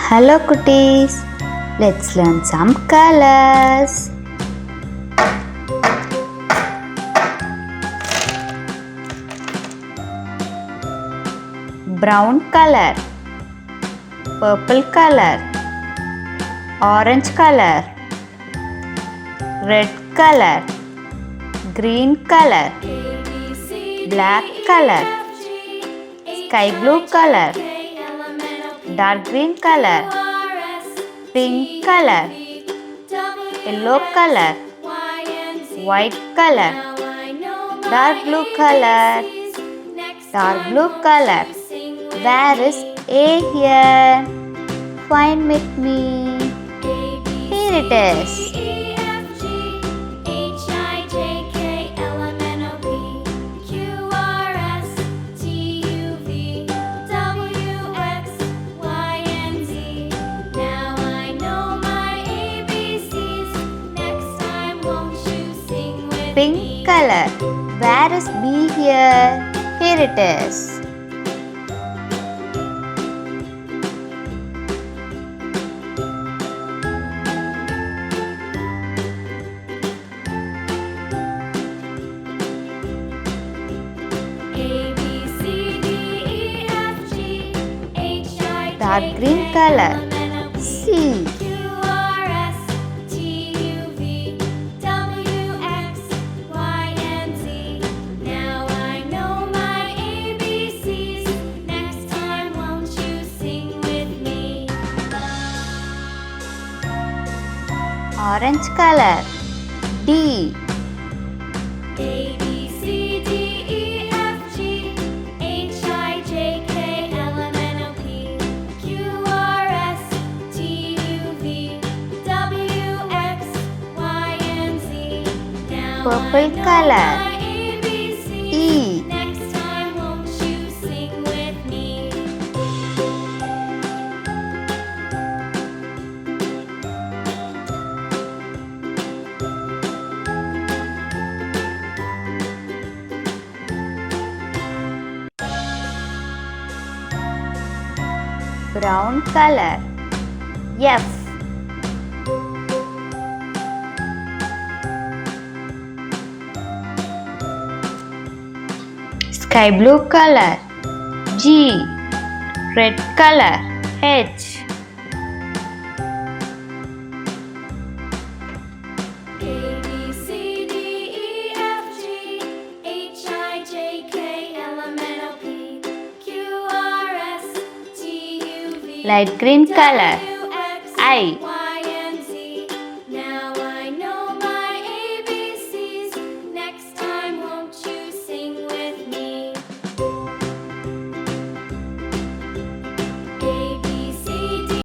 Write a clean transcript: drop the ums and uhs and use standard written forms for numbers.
Hello cuties, let's learn some colors. Brown color, purple color, orange color, red color, green color, black color, sky blue color, dark green color, pink color, yellow color, white color, dark blue color, dark blue color. Where is A here? Find with me. Here it is. Pink color. Where is B here? Here it is. Dark green color. C. Orange color. D. Purple color. E. Brown color. F. Sky blue color. G. Red color. H. Light green color. I.